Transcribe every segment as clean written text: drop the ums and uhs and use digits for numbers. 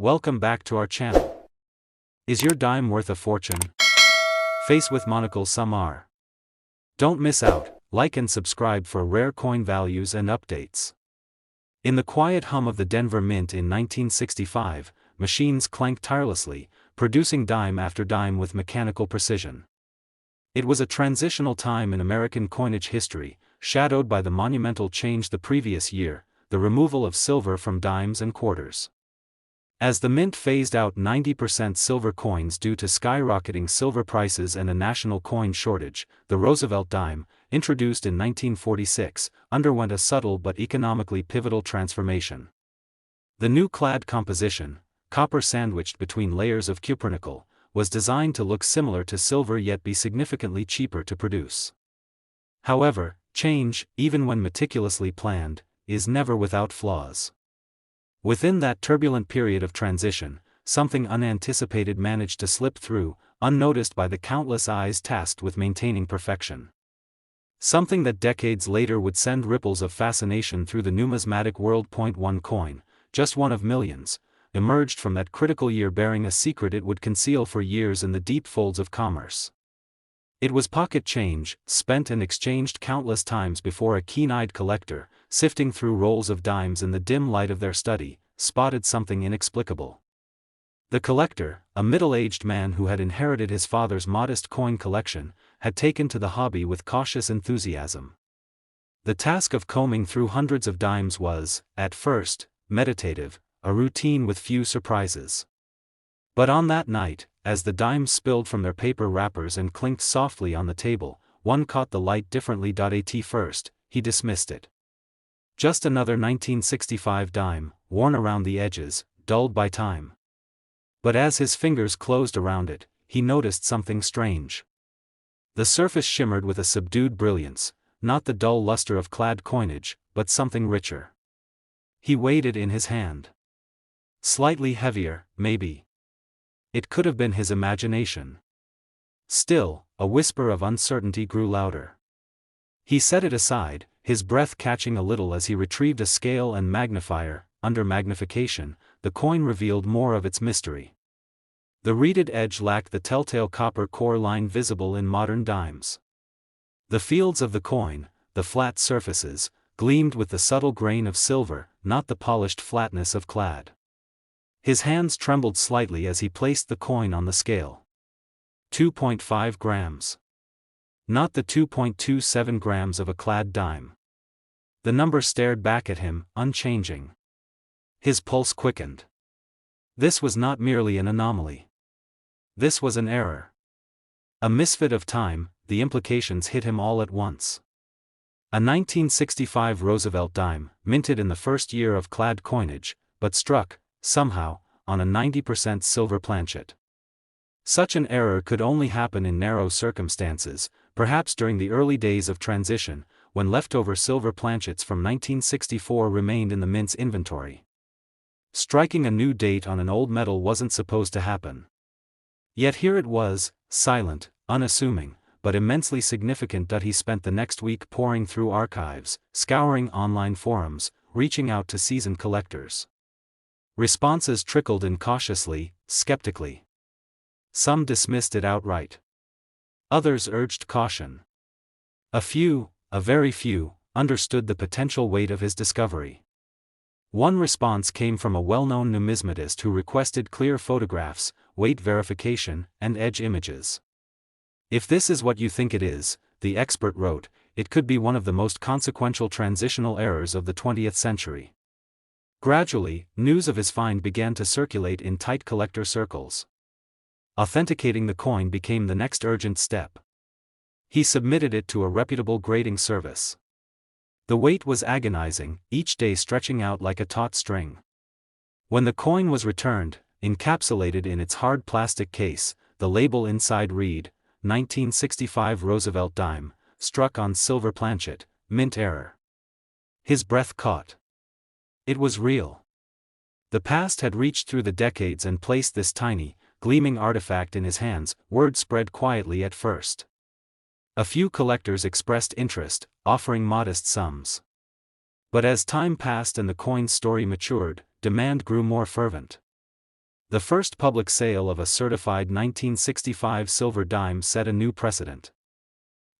Welcome back to our channel. Is your dime worth a fortune? Face with monocle some are. Don't miss out, like and subscribe for rare coin values and updates. In the quiet hum of the Denver Mint in 1965, machines clanked tirelessly, producing dime after dime with mechanical precision. It was a transitional time in American coinage history, shadowed by the monumental change the previous year, the removal of silver from dimes and quarters. As the mint phased out 90% silver coins due to skyrocketing silver prices and a national coin shortage, the Roosevelt dime, introduced in 1946, underwent a subtle but economically pivotal transformation. The new clad composition, copper sandwiched between layers of cupronickel, was designed to look similar to silver yet be significantly cheaper to produce. However, change, even when meticulously planned, is never without flaws. Within that turbulent period of transition, something unanticipated managed to slip through, unnoticed by the countless eyes tasked with maintaining perfection. Something that decades later would send ripples of fascination through the numismatic world. One coin, just one of millions, emerged from that critical year bearing a secret it would conceal for years in the deep folds of commerce. It was pocket change, spent and exchanged countless times before a keen-eyed collector, sifting through rolls of dimes in the dim light of their study, spotted something inexplicable. The collector, a middle-aged man who had inherited his father's modest coin collection, had taken to the hobby with cautious enthusiasm. The task of combing through hundreds of dimes was, at first, meditative, a routine with few surprises. But on that night, as the dimes spilled from their paper wrappers and clinked softly on the table, one caught the light differently. At first, he dismissed it. Just another 1965 dime, worn around the edges, dulled by time. But as his fingers closed around it, he noticed something strange. The surface shimmered with a subdued brilliance, not the dull luster of clad coinage, but something richer. He weighed it in his hand. Slightly heavier, maybe. It could have been his imagination. Still, a whisper of uncertainty grew louder. He set it aside, his breath catching a little as he retrieved a scale and magnifier. Under magnification, the coin revealed more of its mystery. The reeded edge lacked the telltale copper core line visible in modern dimes. The fields of the coin, the flat surfaces, gleamed with the subtle grain of silver, not the polished flatness of clad. His hands trembled slightly as he placed the coin on the scale. 2.5 grams. Not the 2.27 grams of a clad dime. The number stared back at him, unchanging. His pulse quickened. This was not merely an anomaly. This was an error. A misfit of time. The implications hit him all at once. A 1965 Roosevelt dime, minted in the first year of clad coinage, but struck, somehow, on a 90% silver planchet. Such an error could only happen in narrow circumstances, perhaps during the early days of transition, when leftover silver planchets from 1964 remained in the mint's inventory. Striking a new date on an old metal wasn't supposed to happen. Yet here it was, silent, unassuming, but immensely significant. He spent the next week poring through archives, scouring online forums, reaching out to seasoned collectors. Responses trickled in cautiously, skeptically. Some dismissed it outright. Others urged caution. A few, a very few, understood the potential weight of his discovery. One response came from a well-known numismatist who requested clear photographs, weight verification, and edge images. If this is what you think it is, the expert wrote, it could be one of the most consequential transitional errors of the 20th century. Gradually, news of his find began to circulate in tight collector circles. Authenticating the coin became the next urgent step. He submitted it to a reputable grading service. The wait was agonizing, each day stretching out like a taut string. When the coin was returned, encapsulated in its hard plastic case, the label inside read, 1965 Roosevelt dime, struck on silver planchet, mint error. His breath caught. It was real. The past had reached through the decades and placed this tiny, gleaming artifact in his hands. Word spread quietly at first. A few collectors expressed interest, offering modest sums. But as time passed and the coin's story matured, demand grew more fervent. The first public sale of a certified 1965 silver dime set a new precedent.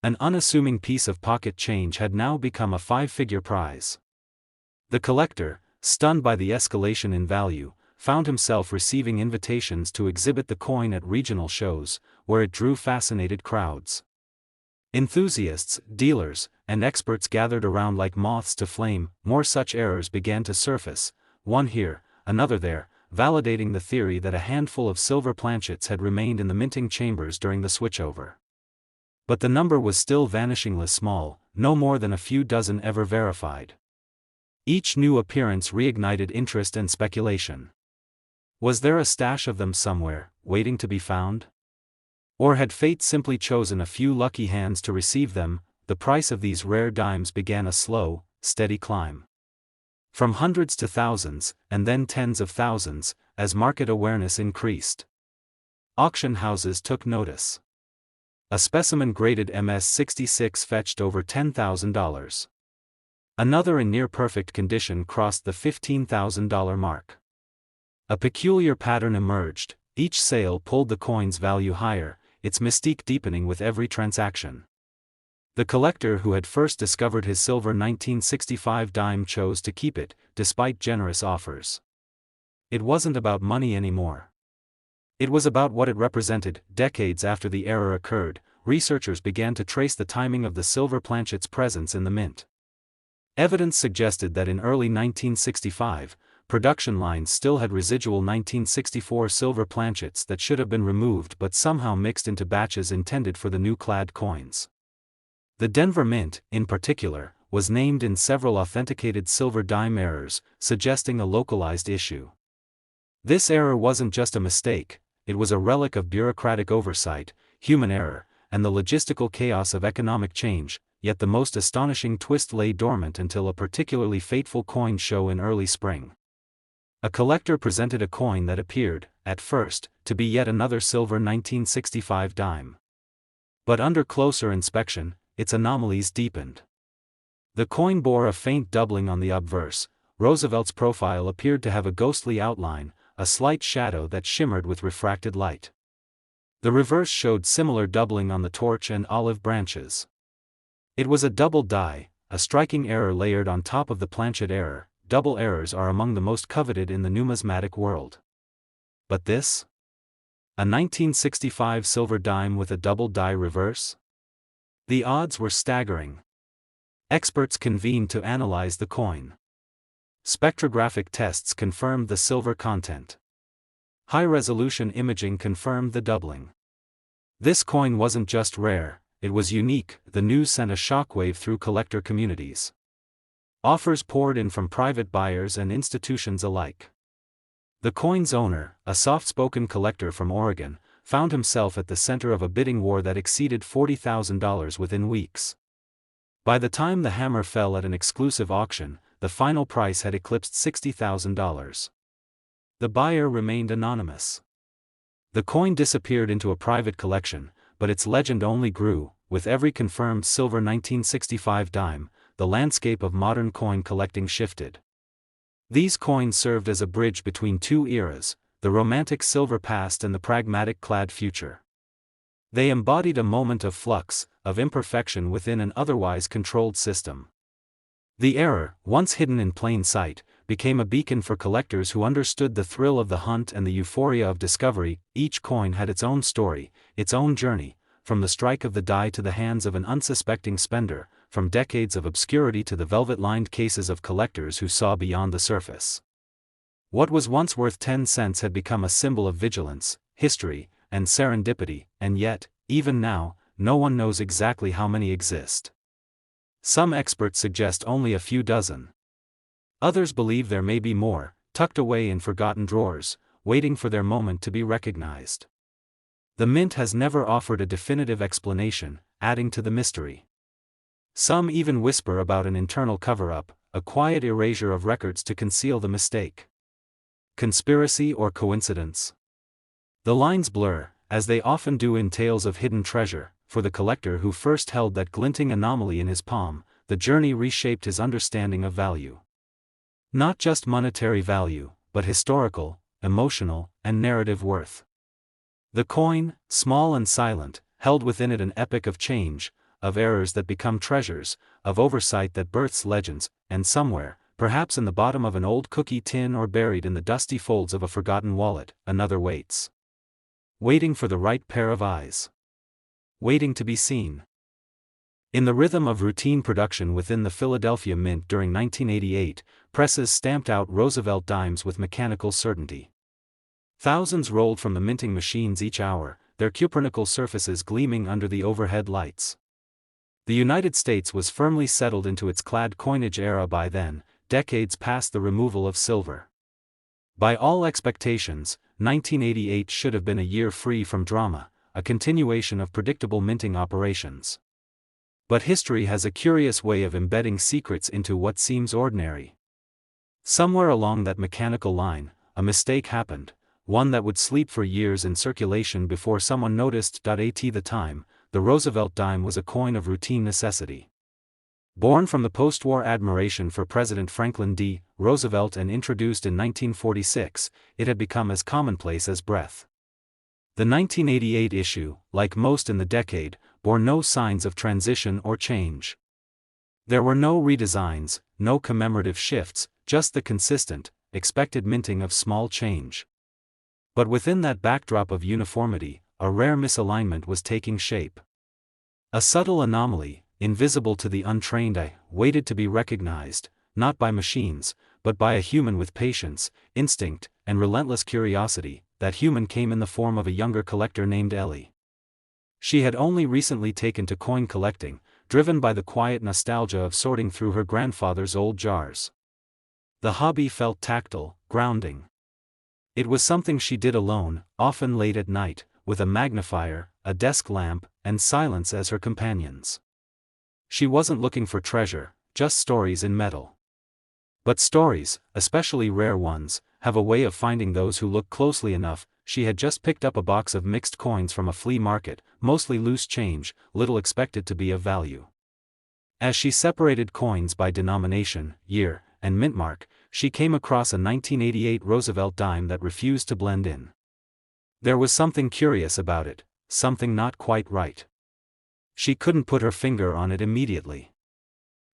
An unassuming piece of pocket change had now become a five-figure prize. The collector, stunned by the escalation in value, found himself receiving invitations to exhibit the coin at regional shows, where it drew fascinated crowds. Enthusiasts, dealers, and experts gathered around like moths to flame. More such errors began to surface, one here, another there, validating the theory that a handful of silver planchets had remained in the minting chambers during the switchover. But the number was still vanishingly small, no more than a few dozen ever verified. Each new appearance reignited interest and speculation. Was there a stash of them somewhere, waiting to be found? Or had fate simply chosen a few lucky hands to receive them? The price of these rare dimes began a slow, steady climb. From hundreds to thousands, and then tens of thousands, as market awareness increased. Auction houses took notice. A specimen graded MS-66 fetched over $10,000. Another in near-perfect condition crossed the $15,000 mark. A peculiar pattern emerged, each sale pulled the coin's value higher, its mystique deepening with every transaction. The collector who had first discovered his silver 1965 dime chose to keep it, despite generous offers. It wasn't about money anymore. It was about what it represented. Decades after the error occurred, researchers began to trace the timing of the silver planchet's presence in the mint. Evidence suggested that in early 1965, production lines still had residual 1964 silver planchets that should have been removed but somehow mixed into batches intended for the new clad coins. The Denver Mint, in particular, was named in several authenticated silver dime errors, suggesting a localized issue. This error wasn't just a mistake, it was a relic of bureaucratic oversight, human error, and the logistical chaos of economic change, yet the most astonishing twist lay dormant until a particularly fateful coin show in early spring. A collector presented a coin that appeared, at first, to be yet another silver 1965 dime. But under closer inspection, its anomalies deepened. The coin bore a faint doubling on the obverse. Roosevelt's profile appeared to have a ghostly outline, a slight shadow that shimmered with refracted light. The reverse showed similar doubling on the torch and olive branches. It was a double die, a striking error layered on top of the planchet error. Double errors are among the most coveted in the numismatic world. But this? A 1965 silver dime with a double die reverse? The odds were staggering. Experts convened to analyze the coin. Spectrographic tests confirmed the silver content. High-resolution imaging confirmed the doubling. This coin wasn't just rare, it was unique. The news sent a shockwave through collector communities. Offers poured in from private buyers and institutions alike. The coin's owner, a soft-spoken collector from Oregon, found himself at the center of a bidding war that exceeded $40,000 within weeks. By the time the hammer fell at an exclusive auction, the final price had eclipsed $60,000. The buyer remained anonymous. The coin disappeared into a private collection, but its legend only grew. With every confirmed silver 1965 dime, the landscape of modern coin collecting shifted. These coins served as a bridge between two eras, the romantic silver past and the pragmatic clad future. They embodied a moment of flux, of imperfection within an otherwise controlled system. The error, once hidden in plain sight, became a beacon for collectors who understood the thrill of the hunt and the euphoria of discovery. Each coin had its own story, its own journey, from the strike of the die to the hands of an unsuspecting spender, from decades of obscurity to the velvet-lined cases of collectors who saw beyond the surface. What was once worth 10 cents had become a symbol of vigilance, history, and serendipity, and yet, even now, no one knows exactly how many exist. Some experts suggest only a few dozen. Others believe there may be more, tucked away in forgotten drawers, waiting for their moment to be recognized. The mint has never offered a definitive explanation, adding to the mystery. Some even whisper about an internal cover-up, a quiet erasure of records to conceal the mistake. Conspiracy or coincidence? The lines blur, as they often do in tales of hidden treasure. For the collector who first held that glinting anomaly in his palm, the journey reshaped his understanding of value. Not just monetary value, but historical, emotional, and narrative worth. The coin, small and silent, held within it an epic of change, of errors that become treasures, of oversight that births legends, and somewhere, perhaps in the bottom of an old cookie tin or buried in the dusty folds of a forgotten wallet, another waits. Waiting for the right pair of eyes. Waiting to be seen. In the rhythm of routine production within the Philadelphia Mint during 1988, presses stamped out Roosevelt dimes with mechanical certainty. Thousands rolled from the minting machines each hour, their cupronickel surfaces gleaming under the overhead lights. The United States was firmly settled into its clad coinage era by then, decades past the removal of silver. By all expectations, 1988 should have been a year free from drama, a continuation of predictable minting operations. But history has a curious way of embedding secrets into what seems ordinary. Somewhere along that mechanical line, a mistake happened, one that would sleep for years in circulation before someone noticed. At the time, the Roosevelt dime was a coin of routine necessity. Born from the post-war admiration for President Franklin D. Roosevelt and introduced in 1946, it had become as commonplace as breath. The 1988 issue, like most in the decade, bore no signs of transition or change. There were no redesigns, no commemorative shifts, just the consistent, expected minting of small change. But within that backdrop of uniformity, a rare misalignment was taking shape. A subtle anomaly, invisible to the untrained eye, waited to be recognized, not by machines, but by a human with patience, instinct, and relentless curiosity. That human came in the form of a younger collector named Ellie. She had only recently taken to coin collecting, driven by the quiet nostalgia of sorting through her grandfather's old jars. The hobby felt tactile, grounding. It was something she did alone, often late at night, with a magnifier, a desk lamp, and silence as her companions. She wasn't looking for treasure, just stories in metal. But stories, especially rare ones, have a way of finding those who look closely enough. She had just picked up a box of mixed coins from a flea market, mostly loose change, little expected to be of value. As she separated coins by denomination, year, and mint mark, she came across a 1988 Roosevelt dime that refused to blend in. There was something curious about it, something not quite right. She couldn't put her finger on it immediately.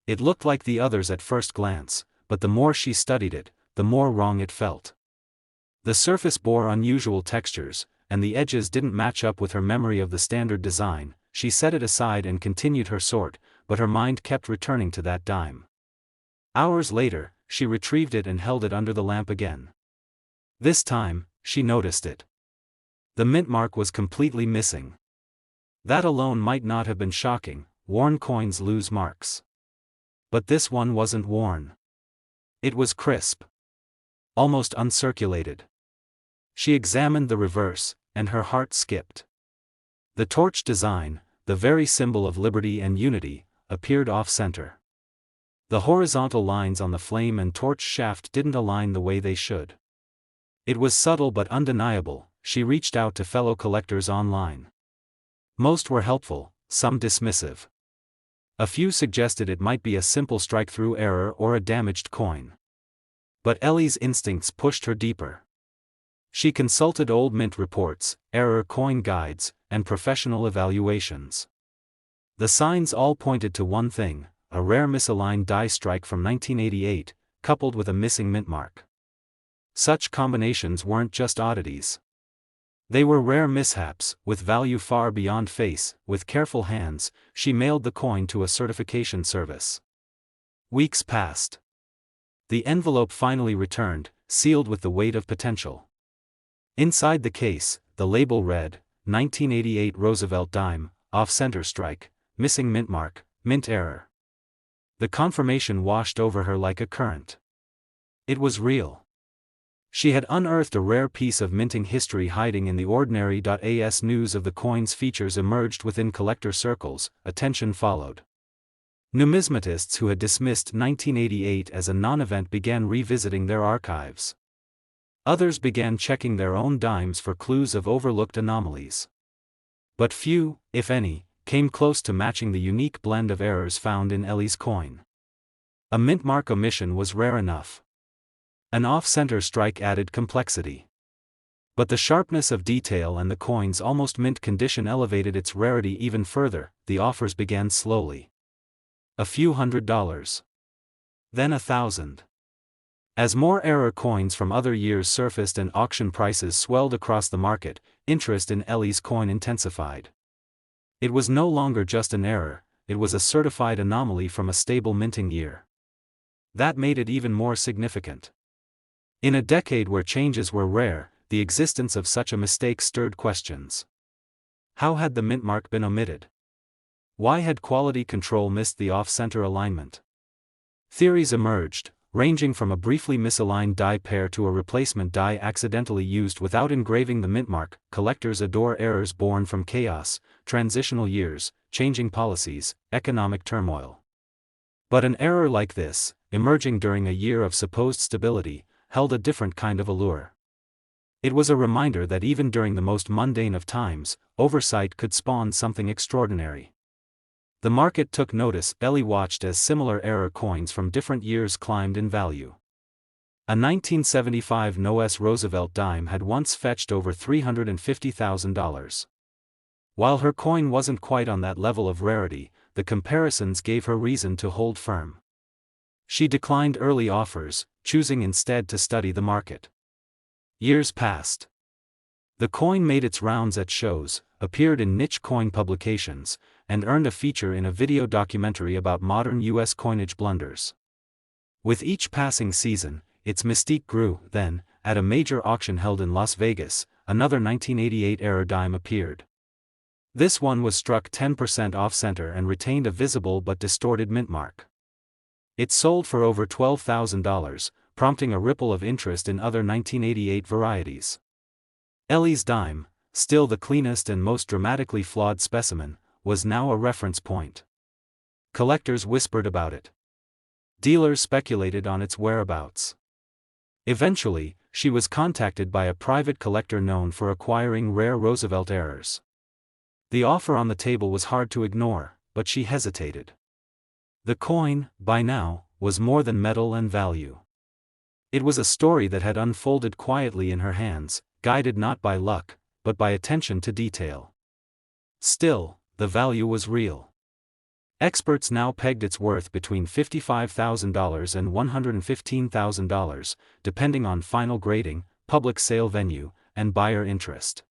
It looked like the others at first glance, but the more she studied it, the more wrong it felt. The surface bore unusual textures, and the edges didn't match up with her memory of the standard design. She set it aside and continued her sort, but her mind kept returning to that dime. Hours later, she retrieved it and held it under the lamp again. This time, she noticed it. The mint mark was completely missing. That alone might not have been shocking, worn coins lose marks. But this one wasn't worn. It was crisp. Almost uncirculated. She examined the reverse, and her heart skipped. The torch design, the very symbol of liberty and unity, appeared off-center. The horizontal lines on the flame and torch shaft didn't align the way they should. It was subtle but undeniable. She reached out to fellow collectors online. Most were helpful, some dismissive. A few suggested it might be a simple strike-through error or a damaged coin. But Ellie's instincts pushed her deeper. She consulted old mint reports, error coin guides, and professional evaluations. The signs all pointed to one thing: a rare misaligned die strike from 1988, coupled with a missing mint mark. Such combinations weren't just oddities. They were rare mishaps, with value far beyond face. With careful hands, she mailed the coin to a certification service. Weeks passed. The envelope finally returned, sealed with the weight of potential. Inside the case, the label read, 1988 Roosevelt dime, off-center strike, missing mint mark, mint error. The confirmation washed over her like a current. It was real. She had unearthed a rare piece of minting history hiding in the ordinary. As news of the coin's features emerged within collector circles, attention followed. Numismatists who had dismissed 1988 as a non-event began revisiting their archives. Others began checking their own dimes for clues of overlooked anomalies. But few, if any, came close to matching the unique blend of errors found in Ellie's coin. A mint mark omission was rare enough. An off-center strike added complexity. But the sharpness of detail and the coin's almost mint condition elevated its rarity even further. The offers began slowly. A few $100s. Then 1,000. As more error coins from other years surfaced and auction prices swelled across the market, interest in Ellie's coin intensified. It was no longer just an error, it was a certified anomaly from a stable minting year. That made it even more significant. In a decade where changes were rare, the existence of such a mistake stirred questions. How had the mint mark been omitted? Why had quality control missed the off-center alignment? Theories emerged, ranging from a briefly misaligned die pair to a replacement die accidentally used without engraving the mint mark. Collectors adore errors born from chaos, transitional years, changing policies, economic turmoil. But an error like this, emerging during a year of supposed stability, held a different kind of allure. It was a reminder that even during the most mundane of times, oversight could spawn something extraordinary. The market took notice. Ellie watched as similar error coins from different years climbed in value. A 1975 no-S Roosevelt dime had once fetched over $350,000. While her coin wasn't quite on that level of rarity, the comparisons gave her reason to hold firm. She declined early offers, choosing instead to study the market. Years passed. The coin made its rounds at shows, appeared in niche coin publications, and earned a feature in a video documentary about modern U.S. coinage blunders. With each passing season, its mystique grew. Then, at a major auction held in Las Vegas, another 1988 error dime appeared. This one was struck 10% off-center and retained a visible but distorted mint mark. It sold for over $12,000, prompting a ripple of interest in other 1988 varieties. Ellie's dime, still the cleanest and most dramatically flawed specimen, was now a reference point. Collectors whispered about it. Dealers speculated on its whereabouts. Eventually, she was contacted by a private collector known for acquiring rare Roosevelt errors. The offer on the table was hard to ignore, but she hesitated. The coin, by now, was more than metal and value. It was a story that had unfolded quietly in her hands, guided not by luck, but by attention to detail. Still, the value was real. Experts now pegged its worth between $55,000 and $115,000, depending on final grading, public sale venue, and buyer interest.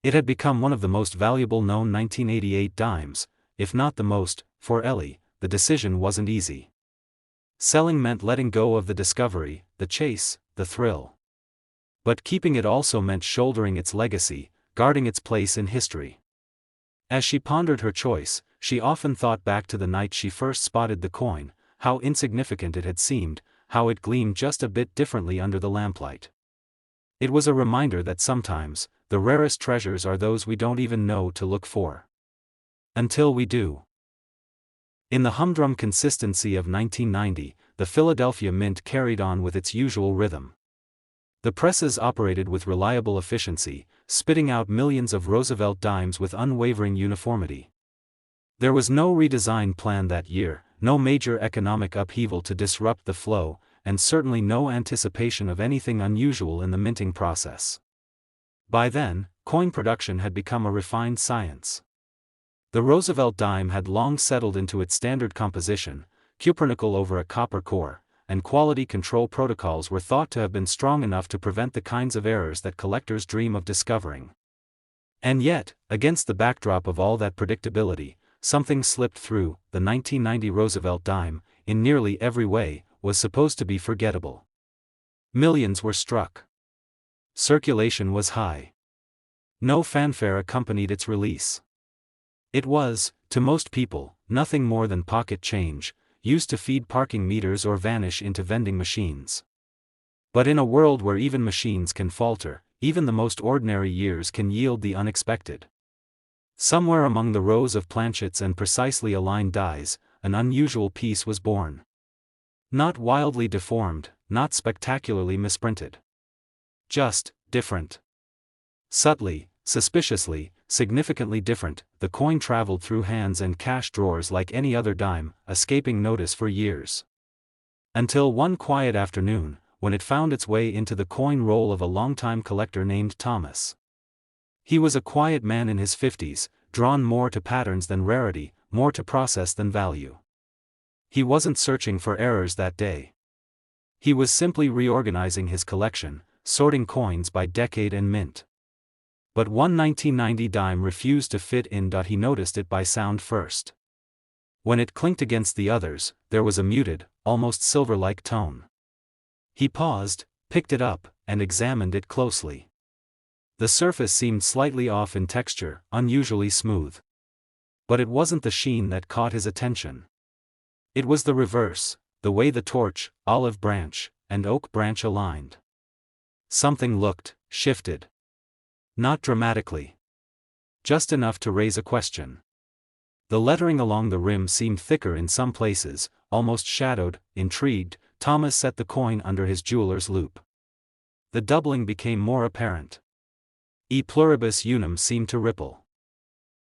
It had become one of the most valuable known 1988 dimes, if not the most. For Ellie, the decision wasn't easy. Selling meant letting go of the discovery, the chase, the thrill. But keeping it also meant shouldering its legacy, guarding its place in history. As she pondered her choice, she often thought back to the night she first spotted the coin, how insignificant it had seemed, how it gleamed just a bit differently under the lamplight. It was a reminder that sometimes, the rarest treasures are those we don't even know to look for. Until we do. In the humdrum consistency of 1990, the Philadelphia Mint carried on with its usual rhythm. The presses operated with reliable efficiency, spitting out millions of Roosevelt dimes with unwavering uniformity. There was no redesign plan that year, no major economic upheaval to disrupt the flow, and certainly no anticipation of anything unusual in the minting process. By then, coin production had become a refined science. The Roosevelt dime had long settled into its standard composition, cupronickel over a copper core, and quality control protocols were thought to have been strong enough to prevent the kinds of errors that collectors dream of discovering. And yet, against the backdrop of all that predictability, something slipped through. The 1990 Roosevelt dime, in nearly every way, was supposed to be forgettable. Millions were struck. Circulation was high. No fanfare accompanied its release. It was, to most people, nothing more than pocket change, used to feed parking meters or vanish into vending machines. But in a world where even machines can falter, even the most ordinary years can yield the unexpected. Somewhere among the rows of planchets and precisely aligned dies, an unusual piece was born. Not wildly deformed, not spectacularly misprinted. Just different. Subtly, suspiciously, significantly different, the coin traveled through hands and cash drawers like any other dime, escaping notice for years. Until one quiet afternoon, when it found its way into the coin roll of a longtime collector named Thomas. He was a quiet man in his 50s, drawn more to patterns than rarity, more to process than value. He wasn't searching for errors that day. He was simply reorganizing his collection, sorting coins by decade and mint. But one 1990 dime refused to fit in. He noticed it by sound first. When it clinked against the others, there was a muted, almost silver-like tone. He paused, picked it up, and examined it closely. The surface seemed slightly off in texture, unusually smooth. But it wasn't the sheen that caught his attention. It was the reverse, the way the torch, olive branch, and oak branch aligned. Something looked, shifted. Not dramatically. Just enough to raise a question. The lettering along the rim seemed thicker in some places, almost shadowed. Intrigued, Thomas set the coin under his jeweler's loupe. The doubling became more apparent. E pluribus unum seemed to ripple.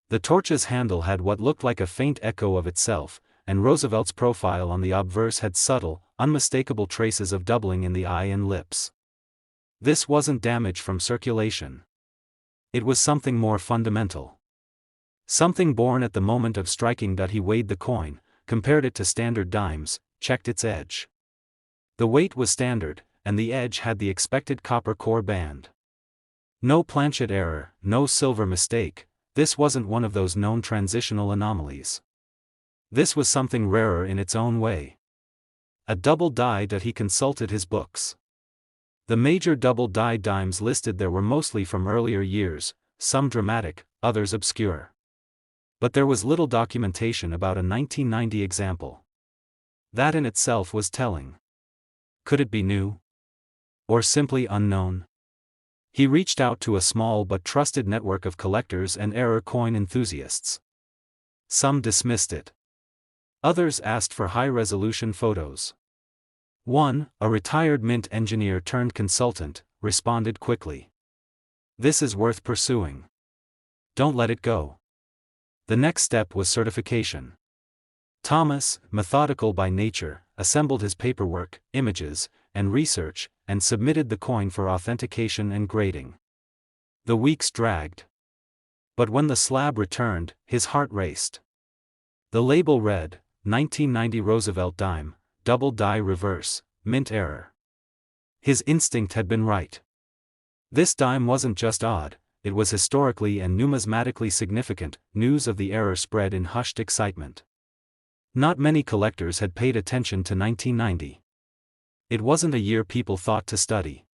The torch's handle had what looked like a faint echo of itself, and Roosevelt's profile on the obverse had subtle, unmistakable traces of doubling in the eye and lips. This wasn't damage from circulation. It was something more fundamental. Something born at the moment of striking. He weighed the coin, compared it to standard dimes, checked its edge. The weight was standard, and the edge had the expected copper core band. No planchet error, no silver mistake. This wasn't one of those known transitional anomalies. This was something rarer in its own way. A double die. He consulted his books. The major double die dimes listed there were mostly from earlier years, some dramatic, others obscure. But there was little documentation about a 1990 example. That in itself was telling. Could it be new? Or simply unknown? He reached out to a small but trusted network of collectors and error coin enthusiasts. Some dismissed it. Others asked for high-resolution photos. One, a retired mint engineer turned consultant, responded quickly. This is worth pursuing. Don't let it go. The next step was certification. Thomas, methodical by nature, assembled his paperwork, images, and research, and submitted the coin for authentication and grading. The weeks dragged. But when the slab returned, his heart raced. The label read, 1990 Roosevelt dime, double die reverse, mint error. His instinct had been right. This dime wasn't just odd, it was historically and numismatically significant. News of the error spread in hushed excitement. Not many collectors had paid attention to 1990. It wasn't a year people thought to study.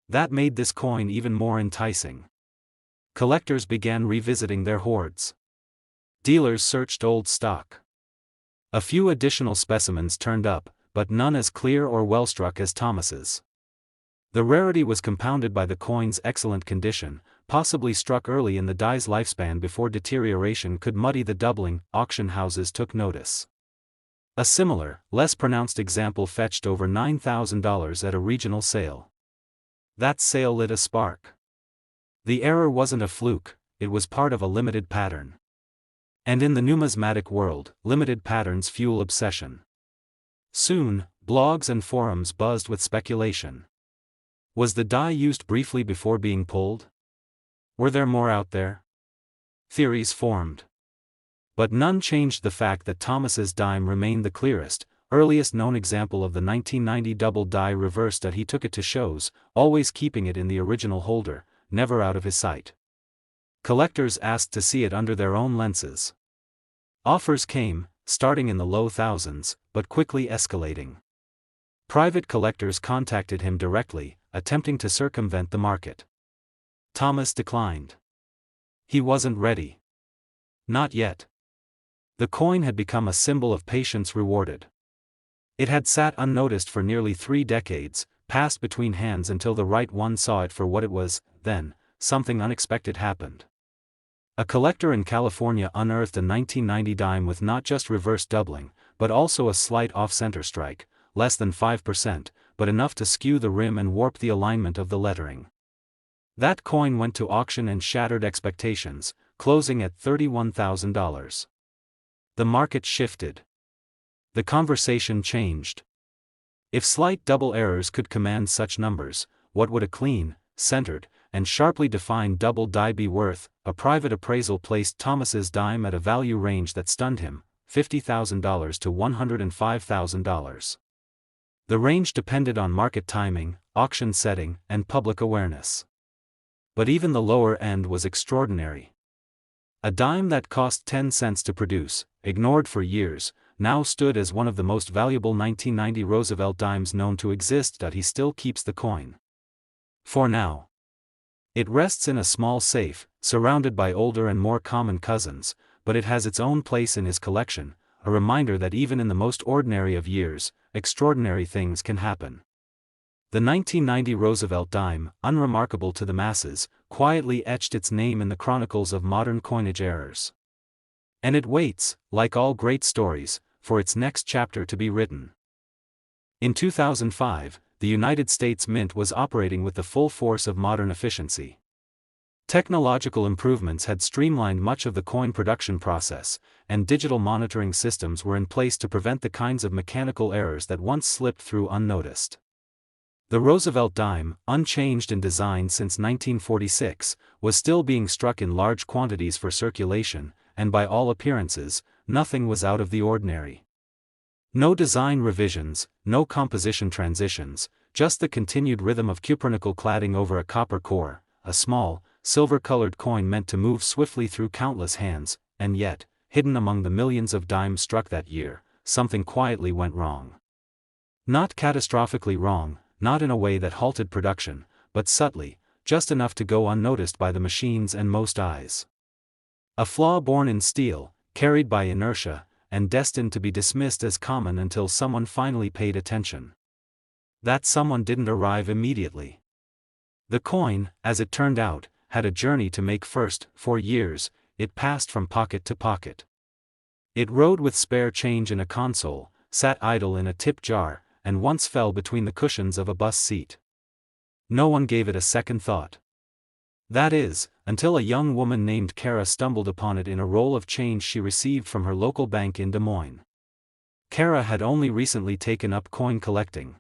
That made this coin even more enticing. Collectors began revisiting their hoards. Dealers searched old stock. A few additional specimens turned up, but none as clear or well-struck as Thomas's. The rarity was compounded by the coin's excellent condition, possibly struck early in the die's lifespan before deterioration could muddy the doubling. Auction houses took notice. A similar, less pronounced example fetched over $9,000 at a regional sale. That sale lit a spark. The error wasn't a fluke, it was part of a limited pattern. And in the numismatic world, limited patterns fuel obsession. Soon, blogs and forums buzzed with speculation. Was the die used briefly before being pulled? Were there more out there? Theories formed. But none changed the fact that Thomas's dime remained the clearest, earliest known example of the 1990 double die reverse. He took it to shows, always keeping it in the original holder, never out of his sight. Collectors asked to see it under their own lenses. Offers came, starting in the low thousands, but quickly escalating. Private collectors contacted him directly, attempting to circumvent the market. Thomas declined. He wasn't ready. Not yet. The coin had become a symbol of patience rewarded. It had sat unnoticed for nearly 3 decades, passed between hands until the right one saw it for what it was. Then, something unexpected happened. A collector in California unearthed a 1990 dime with not just reverse doubling, but also a slight off-center strike, less than 5%, but enough to skew the rim and warp the alignment of the lettering. That coin went to auction and shattered expectations, closing at $31,000. The market shifted. The conversation changed. If slight double errors could command such numbers, what would a clean, centered, and sharply defined double die be worth? A private appraisal placed Thomas's dime at a value range that stunned him, $50,000 to $105,000. The range depended on market timing, auction setting, and public awareness. But even the lower end was extraordinary. A dime that cost 10 cents to produce, ignored for years, now stood as one of the most valuable 1990 Roosevelt dimes known to exist. He still keeps the coin. For now. It rests in a small safe, surrounded by older and more common cousins, but it has its own place in his collection, a reminder that even in the most ordinary of years, extraordinary things can happen. The 1990 Roosevelt dime, unremarkable to the masses, quietly etched its name in the chronicles of modern coinage errors. And it waits, like all great stories, for its next chapter to be written. In 2005, the United States Mint was operating with the full force of modern efficiency. Technological improvements had streamlined much of the coin production process, and digital monitoring systems were in place to prevent the kinds of mechanical errors that once slipped through unnoticed. The Roosevelt dime, unchanged in design since 1946, was still being struck in large quantities for circulation, and by all appearances, nothing was out of the ordinary. No design revisions, no composition transitions, just the continued rhythm of cupronickel cladding over a copper core, a small, silver-colored coin meant to move swiftly through countless hands, and yet, hidden among the millions of dimes struck that year, something quietly went wrong. Not catastrophically wrong, not in a way that halted production, but subtly, just enough to go unnoticed by the machines and most eyes. A flaw born in steel, carried by inertia, and destined to be dismissed as common until someone finally paid attention. That someone didn't arrive immediately. The coin, as it turned out, had a journey to make first. For years, it passed from pocket to pocket. It rode with spare change in a console, sat idle in a tip jar, and once fell between the cushions of a bus seat. No one gave it a second thought. That is, until a young woman named Kara stumbled upon it in a roll of change she received from her local bank in Des Moines. Kara had only recently taken up coin collecting.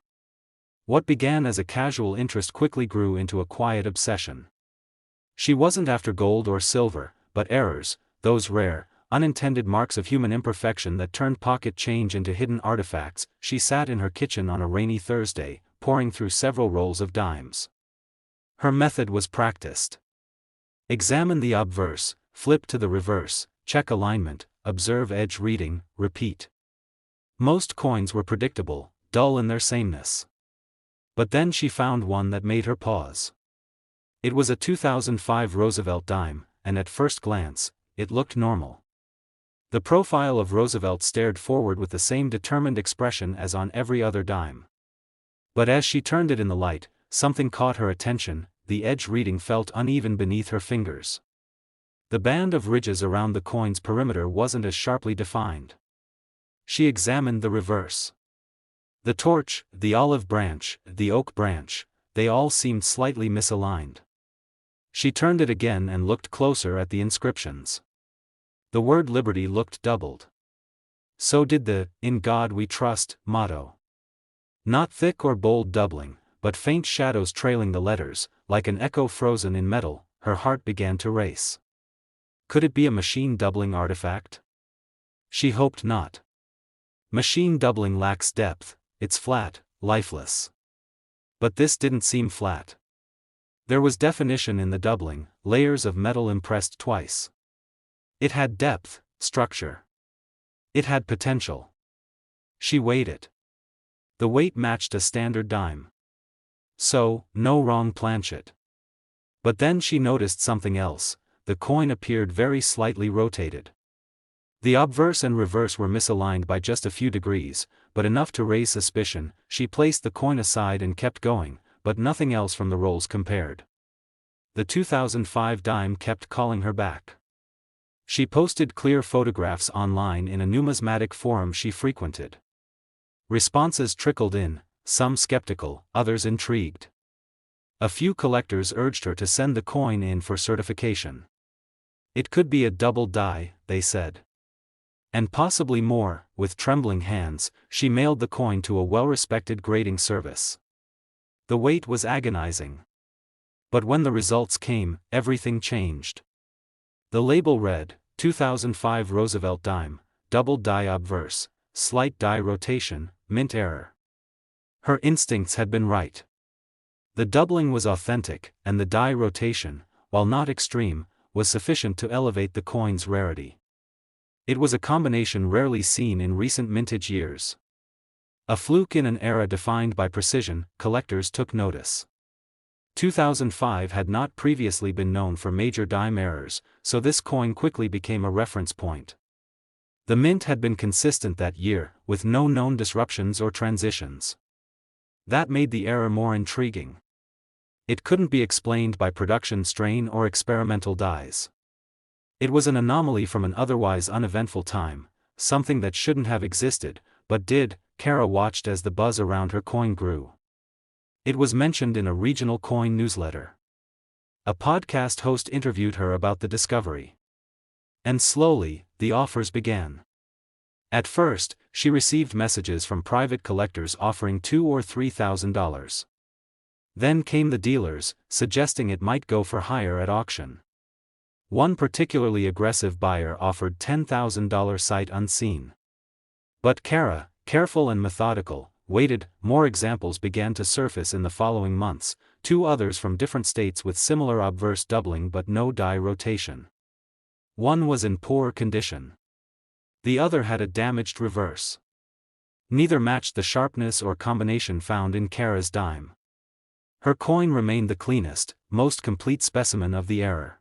What began as a casual interest quickly grew into a quiet obsession. She wasn't after gold or silver, but errors, those rare, unintended marks of human imperfection that turned pocket change into hidden artifacts. She sat in her kitchen on a rainy Thursday, pouring through several rolls of dimes. Her method was practiced. Examine the obverse, flip to the reverse, check alignment, observe edge reading, repeat. Most coins were predictable, dull in their sameness. But then she found one that made her pause. It was a 2005 Roosevelt dime, and at first glance, it looked normal. The profile of Roosevelt stared forward with the same determined expression as on every other dime. But as she turned it in the light, something caught her attention. The edge reading felt uneven beneath her fingers. The band of ridges around the coin's perimeter wasn't as sharply defined. She examined the reverse. The torch, the olive branch, the oak branch, they all seemed slightly misaligned. She turned it again and looked closer at the inscriptions. The word liberty looked doubled. So did the "In God We Trust" motto. Not thick or bold doubling, but faint shadows trailing the letters, like an echo frozen in metal. Her heart began to race. Could it be a machine doubling artifact? She hoped not. Machine doubling lacks depth, it's flat, lifeless. But this didn't seem flat. There was definition in the doubling, layers of metal impressed twice. It had depth, structure. It had potential. She weighed it. The weight matched a standard dime. So, no wrong planchet. But then she noticed something else. The coin appeared very slightly rotated. The obverse and reverse were misaligned by just a few degrees, but enough to raise suspicion. She placed the coin aside and kept going, but nothing else from the rolls compared. The 2005 dime kept calling her back. She posted clear photographs online in a numismatic forum she frequented. Responses trickled in, some skeptical, others intrigued. A few collectors urged her to send the coin in for certification. It could be a double die, they said. And possibly more. With trembling hands, she mailed the coin to a well-respected grading service. The wait was agonizing. But when the results came, everything changed. The label read, 2005 Roosevelt dime, double die obverse, slight die rotation, mint error. Her instincts had been right. The doubling was authentic, and the die rotation, while not extreme, was sufficient to elevate the coin's rarity. It was a combination rarely seen in recent mintage years. A fluke in an era defined by precision, collectors took notice. 2005 had not previously been known for major dime errors, so this coin quickly became a reference point. The mint had been consistent that year, with no known disruptions or transitions. That made the error more intriguing. It couldn't be explained by production strain or experimental dies. It was an anomaly from an otherwise uneventful time, something that shouldn't have existed, but did. Kara watched as the buzz around her coin grew. It was mentioned in a regional coin newsletter. A podcast host interviewed her about the discovery. And slowly, the offers began. At first, she received messages from private collectors offering $2,000 or $3,000. Then came the dealers, suggesting it might go for higher at auction. One particularly aggressive buyer offered $10,000 sight unseen. But Kara, careful and methodical, waited. More examples began to surface in the following months, 2 others from different states with similar obverse doubling but no die rotation. One was in poor condition. The other had a damaged reverse. Neither matched the sharpness or combination found in Kara's dime. Her coin remained the cleanest, most complete specimen of the error.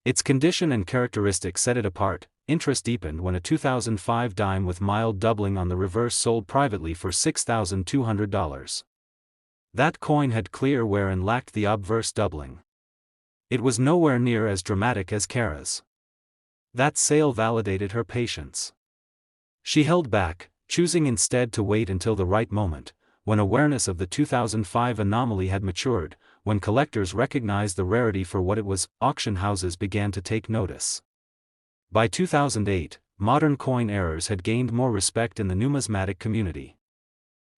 Its condition and characteristics set it apart. Interest deepened when a 2005 dime with mild doubling on the reverse sold privately for $6,200. That coin had clear wear and lacked the obverse doubling. It was nowhere near as dramatic as Kara's. That sale validated her patience. She held back, choosing instead to wait until the right moment, when awareness of the 2005 anomaly had matured, when collectors recognized the rarity for what it was. Auction houses began to take notice. By 2008, modern coin errors had gained more respect in the numismatic community.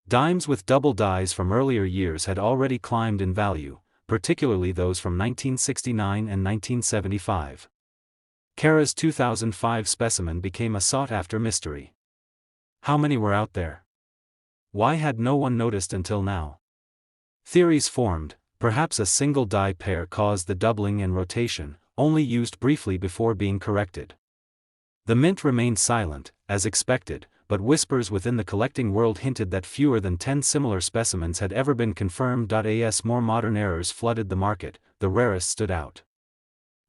Dimes with double dies from earlier years had already climbed in value, particularly those from 1969 and 1975. Kara's 2005 specimen became a sought-after mystery. How many were out there? Why had no one noticed until now? Theories formed. Perhaps a single die pair caused the doubling and rotation, only used briefly before being corrected. The mint remained silent, as expected, but whispers within the collecting world hinted that fewer than 10 similar specimens had ever been confirmed. As more modern errors flooded the market, the rarest stood out.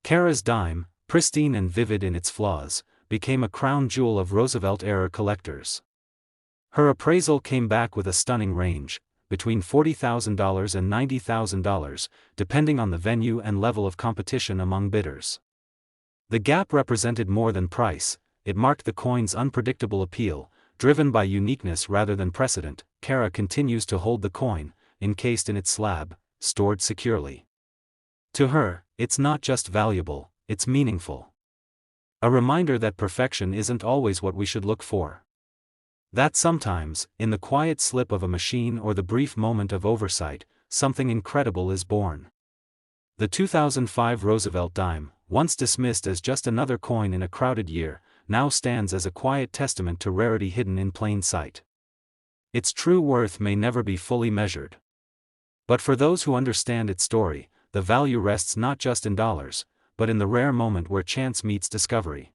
Kara's dime, pristine and vivid in its flaws, became a crown jewel of Roosevelt era collectors. Her appraisal came back with a stunning range, between $40,000 and $90,000, depending on the venue and level of competition among bidders. The gap represented more than price, it marked the coin's unpredictable appeal, driven by uniqueness rather than precedent. Kara continues to hold the coin, encased in its slab, stored securely. To her, it's not just valuable, it's meaningful. A reminder that perfection isn't always what we should look for. That sometimes, in the quiet slip of a machine or the brief moment of oversight, something incredible is born. The 2005 Roosevelt dime, once dismissed as just another coin in a crowded year, now stands as a quiet testament to rarity hidden in plain sight. Its true worth may never be fully measured. But for those who understand its story, the value rests not just in dollars, but in the rare moment where chance meets discovery.